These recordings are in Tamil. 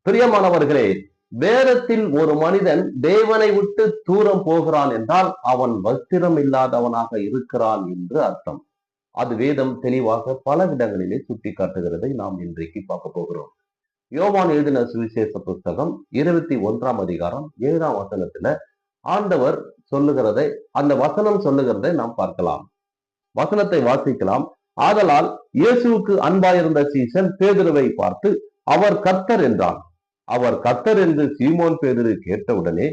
பிரியமானவர்களே, வேதத்தில் ஒரு மனிதன் தேவனை விட்டு தூரம் போகிறான் என்றால் அவன் வஸ்திரம் இல்லாதவனாக இருக்கிறான் என்று அர்த்தம். அது வேதம் தெளிவாக பல இடங்களிலே சுட்டி காட்டுகிறதை நாம் இன்றைக்கு பார்க்க போகிறோம். யோவான் எழுதின சுவிசேஷ புஸ்தகம் 21 அதிகாரம் 7 வசனத்துல ஆண்டவர் சொல்லுகிறதை, அந்த வசனம் சொல்லுகிறதை நாம் பார்க்கலாம். வசனத்தை வாசிக்கலாம். ஆதலால் இயேசுவுக்கு அன்பாயிருந்த சீசன் பேதுருவை பார்த்து, அவர் கர்த்தர் என்றான். அவர் கர்த்தர் என்று சீமோன் பேதுரு கேட்டவுடனே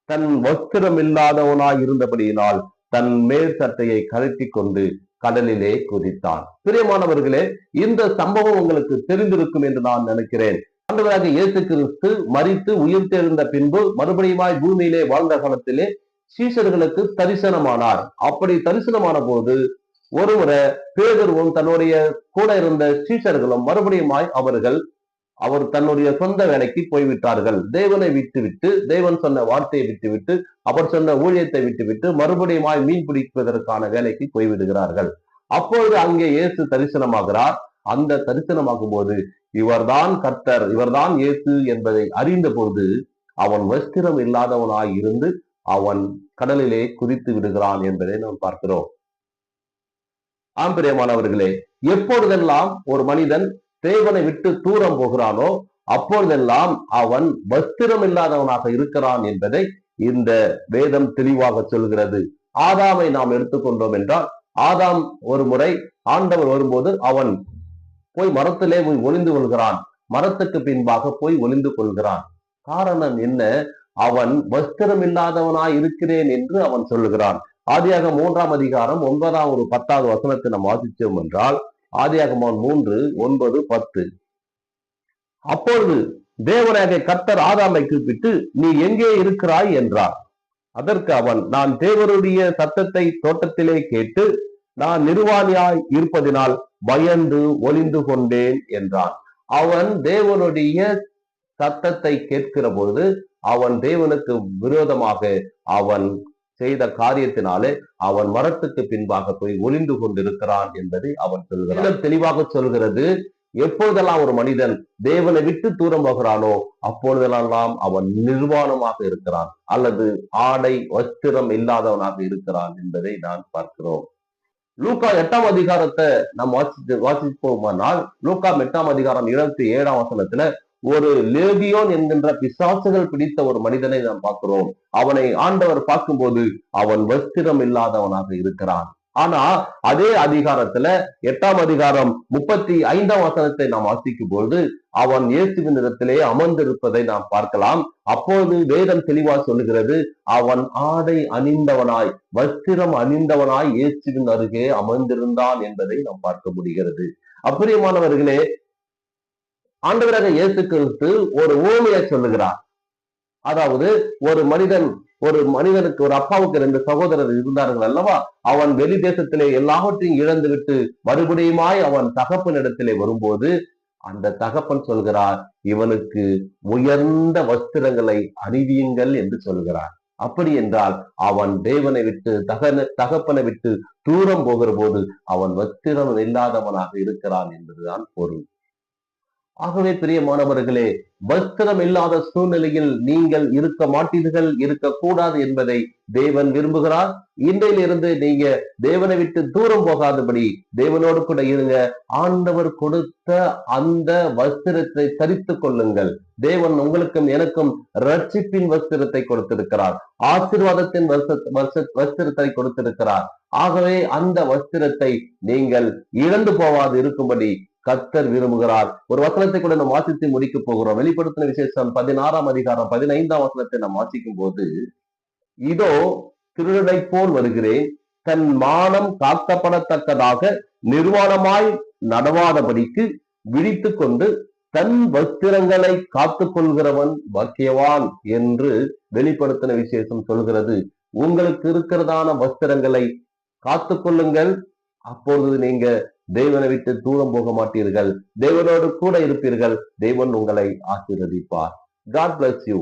தன் வஸ்திரம் இல்லாதவனாய் இருந்தபடியினால் தன் மேல் சட்டையை கழட்டி கொண்டு கடலிலே குதித்தான். பிரியமானவர்களே, இந்த சம்பவம் உங்களுக்கு தெரிந்திருக்கும் என்று நான் நினைக்கிறேன். ஆண்டவராக இயேசு கிறிஸ்து மரித்து உயிர்த்தெழுந்த பின்பு மறுபடியுமாய் பூமியிலே வாழ்ந்த காலத்திலே சீஷர்களுக்கு தரிசனமானார். அப்படி தரிசனமான போது ஒருமுறை பேதுருவும் தன்னுடைய கூட இருந்த சீஷர்களும் மறுபடியுமாய் அவர் தன்னுடைய சொந்த வேலைக்கு போய்விட்டார்கள். தேவனை விட்டுவிட்டு, தேவன் சொன்ன வார்த்தையை விட்டுவிட்டு, அவர் சொன்ன ஊழியத்தை விட்டுவிட்டு மறுபடியுமாய் மீன் பிடிப்பதற்கான வேலைக்கு போய்விடுகிறார்கள். அப்பொழுது அங்கே இயேசு தரிசனமாகிறார். அந்த தரிசனமாகும் போது இவர்தான் கர்த்தர், இவர்தான் இயேசு என்பதை அறிந்த போது அவன் வஸ்திரம் இல்லாதவனாய் இருந்து அவன் கடலிலே குதித்து விடுகிறான் என்பதை நாம் பார்க்கிறோம். பிரியமானவர்களே, எப்பொழுதெல்லாம் ஒரு மனிதன் தேவனை விட்டு தூரம் போகிறானோ அப்பொழுதெல்லாம் அவன் வஸ்திரம் இல்லாதவனாக இருக்கிறான் என்பதை இந்த வேதம் தெளிவாக சொல்கிறது. ஆதாமை நாம் எடுத்துக்கொண்டோம் என்றால், ஆதாம் ஒரு முறை ஆண்டவர் வரும்போது அவன் போய் மரத்திலே போய் ஒளிந்து கொள்கிறான். மரத்துக்கு பின்பாக போய் ஒளிந்து கொள்கிறான். காரணம் என்ன? அவன் வஸ்திரம் இல்லாதவனாய் இருக்கிறேன் என்று அவன் சொல்லுகிறான். ஆதியாகமம் 3 அதிகாரம் 9 10 வசனத்தை நாம் வாசிச்சோம் என்றால், ஆதியாகமம் 3, 9, 10. அப்பொழுது தேவனாகிய கர்த்தர் ஆதாமை கூப்பிட்டு, நீ எங்கே இருக்கிறாய் என்றார். அதற்கு அவன், நான் தேவனுடைய சத்தத்தை தோட்டத்திலே கேட்டு நான் நிர்வாணியாய் இருப்பதினால் பயந்து ஒளிந்து கொண்டேன் என்றான். அவன் தேவனுடைய சத்தத்தை கேட்கிற பொழுது அவன் தேவனுக்கு விரோதமாக அவன் செய்த காரியத்தினாலே அவன் மரத்துக்கு பின்பாக போய் ஒளிந்து கொண்டிருக்கிறான் என்பதை அவன் சொல்கிறான். தெளிவாக சொல்கிறது, எப்பொழுதெல்லாம் ஒரு மனிதன் தேவனை விட்டு தூரம் போகிறானோ அப்பொழுதெல்லாம் அவன் நிர்வாணமாக இருக்கிறான் அல்லது ஆடை வஸ்திரம் இல்லாதவனாக இருக்கிறான் என்பதை நான் பார்க்கிறோம். லூக்கா 8 அதிகாரத்தை நாம் வாசிப்போமானால், லூக்கா 8 அதிகாரம் 27 வசனத்துல ஒரு லேகியோன் என்கின்ற பிசாசுகள் பிடித்த ஒரு மனிதனை நாம் பார்க்கிறோம். அவனை ஆண்டவர் பார்க்கும்போது அவன் வஸ்திரம் இல்லாதவனாக இருக்கிறான். ஆனா அதே அதிகாரத்துல 8 அதிகாரம் 35 வசனத்தை நாம் வாசிக்கும் பொழுது அவன் இயேசுவின் இடத்திலே அமர்ந்திருப்பதை நாம் பார்க்கலாம். அப்போது வேதம் தெளிவா சொல்லுகிறது, அவன் ஆடை அணிந்தவனாய் வஸ்திரம் அணிந்தவனாய் இயேசுவின் அருகே அமர்ந்திருந்தான் என்பதை நாம் பார்க்க முடிகிறது. அப்பிரியமானவர்களே, ஆண்டவராக இயேசு கிறிஸ்து ஒரு உவமையை சொல்லுகிறார். அதாவது ஒரு மனிதனுக்கு, ஒரு அப்பாவுக்கு 2 சகோதரர் இருந்தார்கள் அல்லவா? அவன் வெளி தேசத்திலே எல்லாவற்றையும் இழந்துவிட்டு மறுபடியுமாய் அவன் தகப்பனிடத்திலே வரும்போது அந்த தகப்பன் சொல்கிறார், இவனுக்கு உயர்ந்த வஸ்திரங்களை அணிவியுங்கள் என்று சொல்கிறார். அப்படி என்றால் அவன் தேவனை விட்டு தகப்பனை விட்டு தூரம் போகிற போது அவன் வஸ்திரம் இல்லாதவனாக இருக்கிறான் என்பதுதான் பொருள். ஆகவே பிரியமானவர்களே, வஸ்திரம் இல்லாத சூழ்நிலையில் நீங்கள் இருக்க மாட்டீர்கள், இருக்கக்கூடாது என்பதை தேவன் விரும்புகிறார். இன்றையிலிருந்து நீங்க தேவனை விட்டு தூரம் போகாதபடி தேவனோடு கூட இருங்க. ஆண்டவர் கொடுத்த அந்த வஸ்திரத்தை தரித்துக் கொள்ளுங்கள். தேவன் உங்களுக்கும் எனக்கும் ரட்சிப்பின் வஸ்திரத்தை கொடுத்திருக்கிறார், ஆசீர்வாதத்தின் வஸ்திரத்தை கொடுத்திருக்கிறார். ஆகவே அந்த வஸ்திரத்தை நீங்கள் இழந்து போவாது இருக்கும்படி கர்த்தர் விரும்புகிறார். ஒரு வசனத்தை கூட நாம் வாசித்து முடிக்க போகிறோம். வெளிப்படுத்தின விசேஷம் 16 அதிகாரம் 15 வசனத்தை நாம் வாசிக்கும் போது, இதோ திருடனை போல் வருகிறேன், தன் மானம் காக்கப்படத்தக்கதாக நிர்வாணமாய் நடவாதபடிக்கு விழித்து கொண்டு தன் வஸ்திரங்களை காத்துக் கொள்கிறவன் பாக்கியவான் என்று வெளிப்படுத்தின விசேஷம் சொல்கிறது. உங்களுக்கு இருக்கிறதான வஸ்திரங்களை காத்துக் கொள்ளுங்கள். அப்பொழுது நீங்க தேவனை விட்டு தூரம் போக மாட்டீர்கள், தேவனோடு கூட இருப்பீர்கள். தேவன் உங்களை ஆசீர்வதிப்பார். God bless you.